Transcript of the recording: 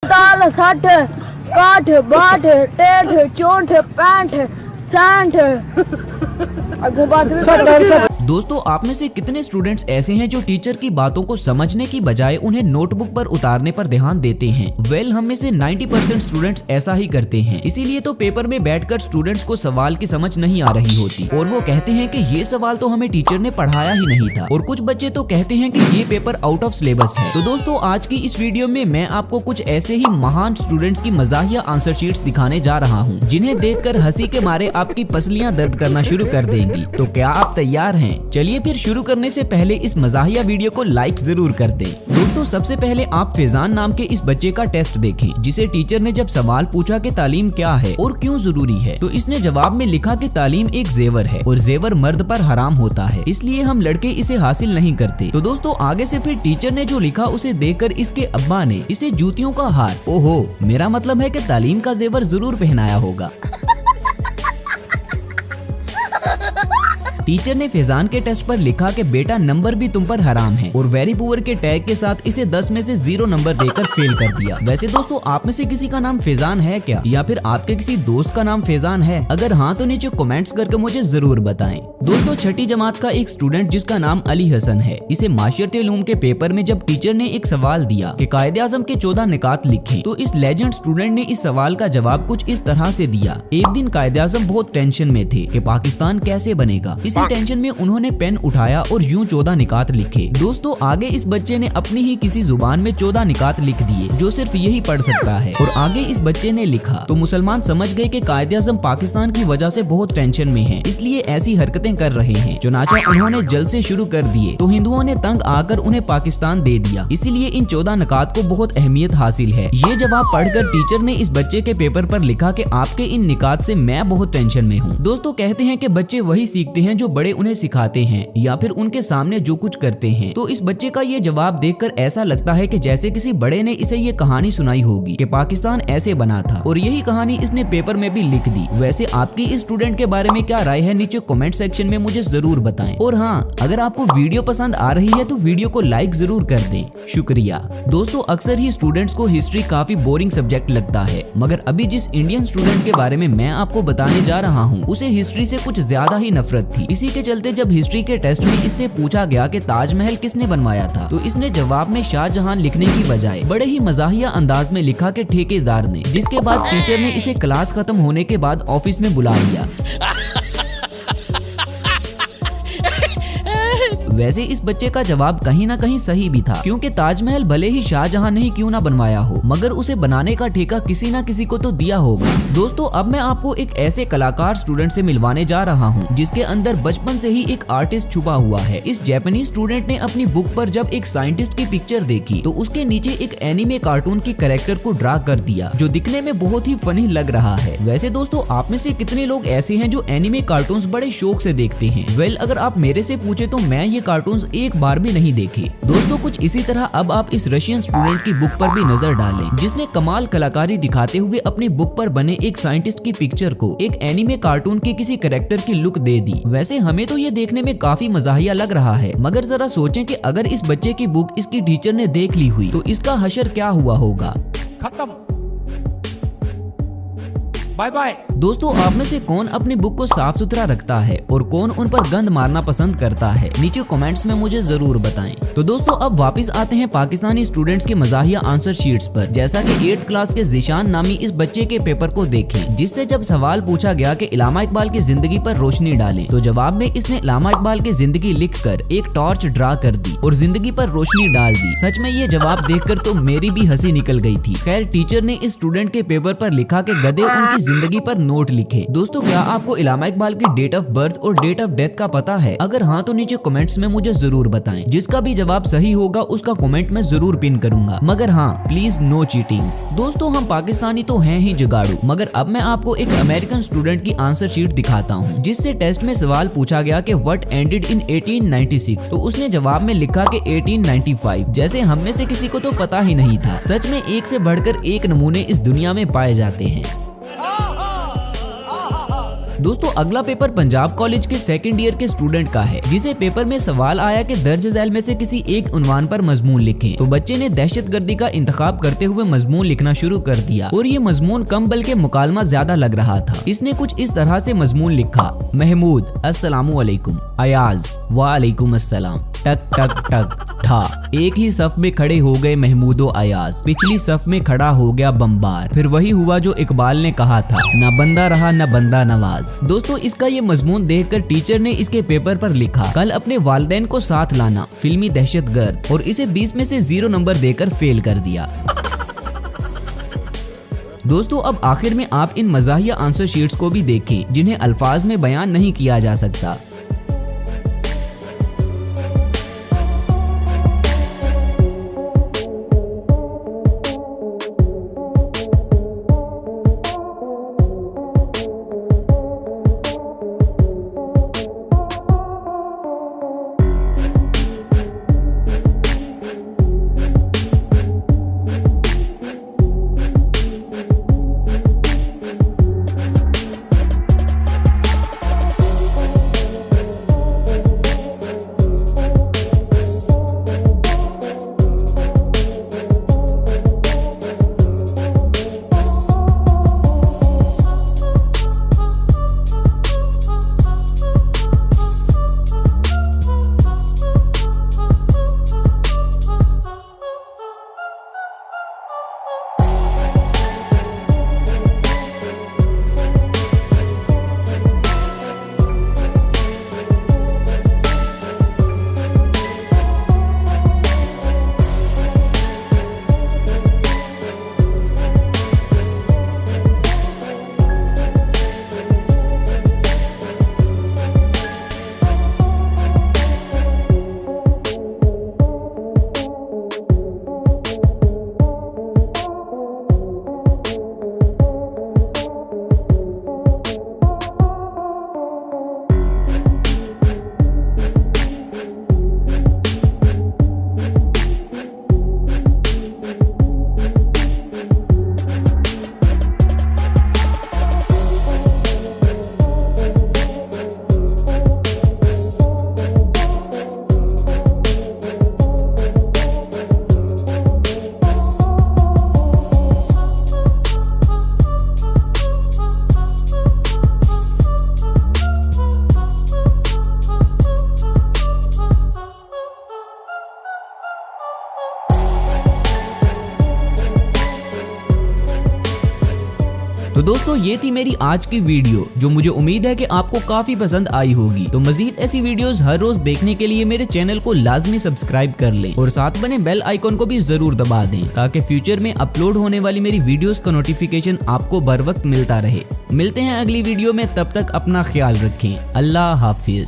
ताल 60 काठ बाट टेठ चोंठ पैंठ सैंठ। दोस्तों, आप में से कितने स्टूडेंट्स ऐसे हैं जो टीचर की बातों को समझने की बजाय उन्हें नोटबुक पर उतारने पर ध्यान देते हैं? वेल, हम में से 90% स्टूडेंट्स ऐसा ही करते हैं। इसीलिए तो पेपर में बैठकर स्टूडेंट्स को सवाल की समझ नहीं आ रही होती और वो कहते हैं कि ये सवाल तो हमें टीचर ने पढ़ाया ही नहीं था। और कुछ बच्चे तो कहते हैं कि ये पेपर आउट ऑफ सिलेबस है। तो दोस्तों, आज की इस वीडियो में मैं आपको कुछ ऐसे ही महान स्टूडेंट्स की मजाहिया आंसर शीट्स दिखाने जा रहा हूँ, जिन्हें देखकर हंसी के मारे आपकी पसलियां दर्द करना शुरू कर देंगी। तो क्या आप तैयार हैं? चलिए फिर शुरू करने से पहले इस मजाहिया वीडियो को लाइक जरूर कर दें। दोस्तों, सबसे पहले आप फैजान नाम के इस बच्चे का टेस्ट देखें, जिसे टीचर ने जब सवाल पूछा कि तालीम क्या है और क्यों जरूरी है, तो इसने जवाब में लिखा कि तालीम एक जेवर है और जेवर मर्द पर हराम होता है, इसलिए हम लड़के इसे हासिल नहीं करते। तो दोस्तों, आगे से फिर टीचर ने जो लिखा उसे देखकर इसके अब्बा ने इसे जूतियों का हार, ओहो, मेरा मतलब है कि तालीम का जेवर जरूर पहनाया होगा। टीचर ने फैजान के टेस्ट पर लिखा कि बेटा नंबर भी तुम पर हराम है और वेरी पुअर के टैग के साथ इसे 10 में से 0 नंबर देकर फेल कर दिया। वैसे दोस्तों, आप में से किसी का नाम फैजान है क्या, या फिर आपके किसी दोस्त का नाम फैजान है? अगर हाँ तो नीचे कमेंट्स करके मुझे जरूर बताएं। दोस्तों, छठी जमात का एक स्टूडेंट जिसका नाम अली हसन है, इसे माशियती उलूम के पेपर में जब टीचर ने एक सवाल दिया कि कायदे आज़म के 14 निकात लिखें, तो इस लेजेंड स्टूडेंट ने इस सवाल का जवाब कुछ इस तरह से दिया। एक दिन कायदे आज़म बहुत टेंशन में थे कि पाकिस्तान कैसे बनेगा। इसी टेंशन में उन्होंने पेन उठाया और यूं 14 निकात लिखे। दोस्तों, आगे इस बच्चे ने अपनी ही किसी जुबान में 14 निकात लिख दिए जो सिर्फ यही पढ़ सकता है। और आगे इस बच्चे ने लिखा तो मुसलमान समझ गए कि कायदे आज़म पाकिस्तान की वजह से बहुत टेंशन में हैं, इसलिए ऐसी हरकतें कर रहे हैं। चुनाचा उन्होंने जल्द से शुरू कर दिए तो हिंदुओं ने तंग आकर उन्हें पाकिस्तान दे दिया, इसीलिए इन 14 निकात को बहुत अहमियत हासिल है। ये जवाब पढ़कर टीचर ने इस बच्चे के पेपर पर लिखा कि आपके इन निकात से मैं बहुत टेंशन में हूँ। दोस्तों, कहते हैं कि बच्चे वही सीखते हैं जो बड़े उन्हें सिखाते हैं या फिर उनके सामने जो कुछ करते हैं। तो इस बच्चे का ये जवाब देखकर ऐसा लगता है कि जैसे किसी बड़े ने इसे ये कहानी सुनाई होगी कि पाकिस्तान ऐसे बना था और यही कहानी इसने पेपर में भी लिख दी। वैसे आपकी इस स्टूडेंट के बारे में क्या राय है, नीचे कमेंट सेक्शन में मुझे जरूर बताएं। और हाँ, अगर आपको वीडियो पसंद आ रही है तो वीडियो को लाइक जरूर कर दें। शुक्रिया। दोस्तों, अक्सर ही स्टूडेंट्स को हिस्ट्री काफी बोरिंग सब्जेक्ट लगता है, मगर अभी जिस इंडियन स्टूडेंट के बारे में मैं आपको बताने जा रहा हूँ, उसे हिस्ट्री से कुछ ज्यादा ही नफरत थी। इसी के चलते जब हिस्ट्री के टेस्ट में इससे पूछा गया कि ताजमहल किसने बनवाया था, तो इसने जवाब में शाहजहां लिखने की बजाय बड़े ही मजाहिया अंदाज में लिखा कि ठेकेदार ने, जिसके बाद टीचर ने इसे क्लास खत्म होने के बाद ऑफिस में बुला लिया। वैसे इस बच्चे का जवाब कहीं ना कहीं सही भी था, क्योंकि ताजमहल भले ही शाहजहां ने ही क्यों ना बनवाया हो, मगर उसे बनाने का ठेका किसी ना किसी को तो दिया होगा। दोस्तों, अब मैं आपको एक ऐसे कलाकार स्टूडेंट से मिलवाने जा रहा हूं, जिसके अंदर बचपन से ही एक आर्टिस्ट छुपा हुआ है। इस जापानीज स्टूडेंट ने अपनी बुक पर जब एक साइंटिस्ट की पिक्चर देखी तो उसके नीचे एक एनिमे कार्टून की कैरेक्टर को ड्रा कर दिया, जो दिखने में बहुत ही फनी लग रहा है। वैसे दोस्तों, आप में से कितने लोग ऐसे हैं जो एनिमे कार्टून्स बड़े शौक से देखते हैं? वेल, अगर आप मेरे से पूछे तो मैं ये कार्टून्स एक बार भी नहीं देखे। दोस्तों, कुछ इसी तरह अब आप इस रशियन स्टूडेंट की बुक पर भी नजर डालें, जिसने कमाल कलाकारी दिखाते हुए अपनी बुक पर बने एक साइंटिस्ट की पिक्चर को एक एनिमे कार्टून के किसी कैरेक्टर की लुक दे दी। वैसे हमें तो ये देखने में काफी मजाहिया लग रहा है, मगर जरा सोचें कि अगर इस बच्चे की बुक इसकी टीचर ने देख ली हुई तो इसका हशर क्या हुआ होगा। खत्म, बाय बाय। दोस्तों, आप में से कौन अपनी बुक को साफ सुथरा रखता है और कौन उन पर गंद मारना पसंद करता है, नीचे कमेंट्स में मुझे जरूर बताएं। तो दोस्तों, अब वापस आते हैं पाकिस्तानी स्टूडेंट्स के मजाहिया आंसर शीट्स पर। जैसा कि 8th क्लास के जिशान नामी इस बच्चे के पेपर को देखें, जिससे जब सवाल पूछा गया कि इलामा इकबाल की जिंदगी पर रोशनी डालें, तो जवाब में इसने इलामा इकबाल की जिंदगी लिखकर एक टॉर्च ड्रा कर दी और जिंदगी पर रोशनी डाल दी। सच में ये जवाब देखकर तो मेरी भी हंसी निकल गई थी। खैर, टीचर ने इस स्टूडेंट के पेपर पर लिखा कि गधे उनकी जिंदगी पर नोट लिखे। दोस्तों, क्या आपको इलामा इकबाल की डेट ऑफ बर्थ और डेट ऑफ डेथ का पता है? अगर हाँ तो नीचे कमेंट्स में मुझे जरूर बताएं। जिसका भी जवाब सही होगा उसका कमेंट मैं जरूर पिन करूंगा, मगर हाँ, प्लीज नो चीटिंग। दोस्तों, हम पाकिस्तानी तो हैं ही जुगाड़ू, मगर अब मैं आपको एक अमेरिकन स्टूडेंट की आंसर शीट दिखाता हूँ, जिससे टेस्ट में सवाल पूछा गया कि व्हाट एंडेड इन 1896, तो उसने जवाब में लिखा कि 1895। जैसे हम में से किसी को तो पता ही नहीं था। सच में एक से बढ़कर एक नमूने इस दुनिया में पाए जाते हैं। दोस्तों अगला पेपर पंजाब कॉलेज के सेकंड ईयर के स्टूडेंट का है, जिसे पेपर में सवाल आया कि दर्ज झैल में से किसी एक उन्वान पर मजमून लिखें। तो बच्चे ने दहशतगर्दी का इंतखाब करते हुए मजमून लिखना शुरू कर दिया और ये मजमून कम बल्कि मुकालमा ज्यादा लग रहा था। इसने कुछ इस तरह से मजमून लिखा, महमूद अस्सलामु अलैकुम, अयाज वालेकुम अस्सलाम, टक टक टक ठा। एक ही सफ में खड़े हो गए महमूदो अयाज, पिछली सफ में खड़ा हो गया बम्बार। फिर वही हुआ जो इकबाल ने कहा था, ना बंदा रहा ना बंदा नवाज। दोस्तों इसका ये मजमून देखकर टीचर ने इसके पेपर पर लिखा, कल अपने वालिदैन को साथ लाना, फिल्मी दहशतगर्द, और इसे 20 में से 0 नंबर देकर फेल कर दिया। दोस्तों अब आखिर में आप इन मज़ाहिया आंसर शीट्स को भी देखें जिन्हें अल्फाज में बयान नहीं किया जा सकता। तो दोस्तों ये थी मेरी आज की वीडियो, जो मुझे उम्मीद है कि आपको काफी पसंद आई होगी। तो मजीद ऐसी वीडियोस हर रोज देखने के लिए मेरे चैनल को लाजमी सब्सक्राइब कर लें और साथ बने बेल आइकॉन को भी जरूर दबा दें, ताकि फ्यूचर में अपलोड होने वाली मेरी वीडियोस का नोटिफिकेशन आपको बर वक्त मिलता रहे। मिलते हैं अगली वीडियो में, तब तक अपना ख्याल रखें। अल्लाह हाफिज।